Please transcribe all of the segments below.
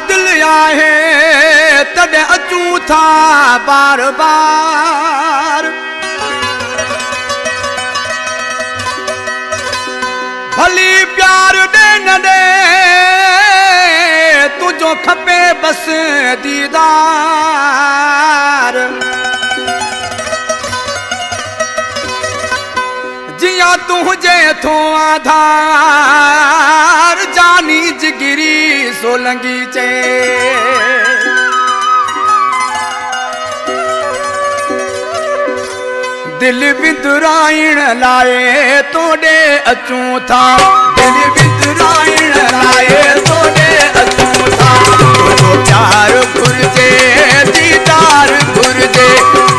दिल आहे तॾहिं अचूं था बार बार भली प्यार ॾे न ॾे तुंहिंजो खपे बस दीदार जिया तू हुजे थो आधार जानी जिगिरी सोलंगी चे दिल विंदुराइण लाए तोड़े अचूं था दिल विंदुराइण लाए तोड़े अचूं था तो प्यार घुरजे दीदार घुरजे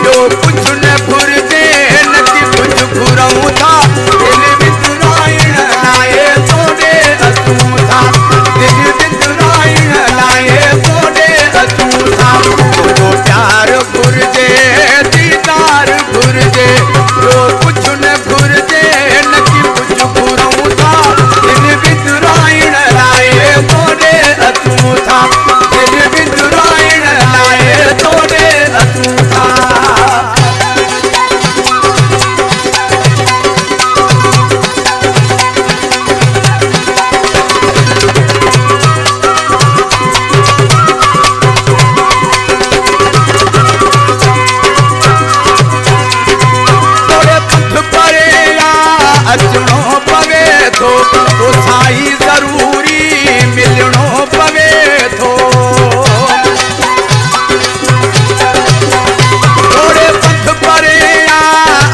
जो कुछ न घुरजे न कि कुछ घुरऊं था दिल विंदुराइण लाए तोड़े अचूं था दिल विंदुराइण लाए तोड़े अचूं था तो प्यार घुरजे दीदार घुरजे जो कुछ न घुरजे न कि कुछ घुरऊं था दिल विंदुराइण लाए तोड़े अचूं था दिल विंदुराइण लाए तोड़े अचूं था अचणो पवे थो तो साई ज़रूरी मिलणो पवे थो थोड़े पंथ परे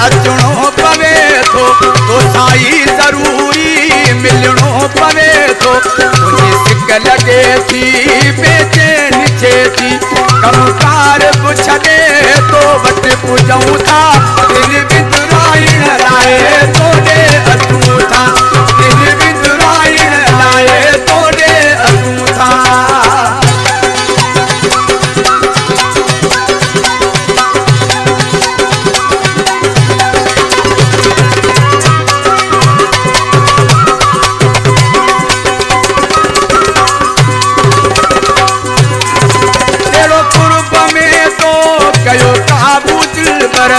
अचणो पवे थो तो साई ज़रूरी मिलणो पवे थो तुंहिंजी सिक लॻे थी बेचैन थिए थी कमकार बि छॾे तो वटि पुॼऊं था दिल विंदुराइण लाए तोड़े अचूं था दिल विंदुराइण लाए तोड़े अचूं था तेरो कुर्ब में तो कयो काबू दिल पर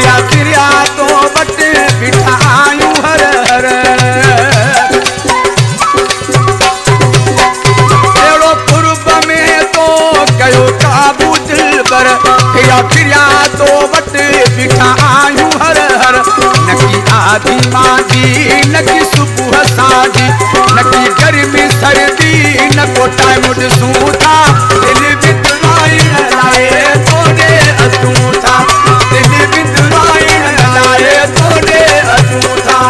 या फिरिया तो वटि बीठा आयूं हर हर अहिड़ो कुर्ब में तो कयो काबू दिल पर या फिरिया तो वटि बीठा आयूं हर हर न की आधी मांझी न की सुबुह साझी न की गर्मी सर्दी न को टाइम ॾिसूं था दिल विंदुराइण लाए तोड़े अचूं था दिल विंदुराइण लाए तोड़े अचूं था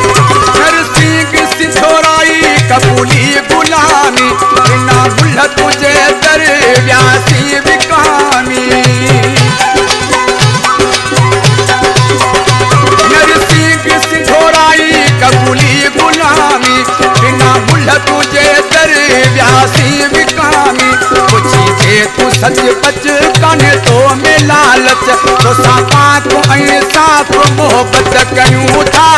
नरसिंह सिंधोराई कबूली गुलामी बिना भुल तुझे दर व्यासी विकामी नरसिंह सिंधोराई कबूली गुलामी बिना भुल तुझे दर व्यासी विकामी पुछी जे तू सच पच कान्हे तो में लालच तो सां पाक ऐं साफ़ मोहबत कयूं था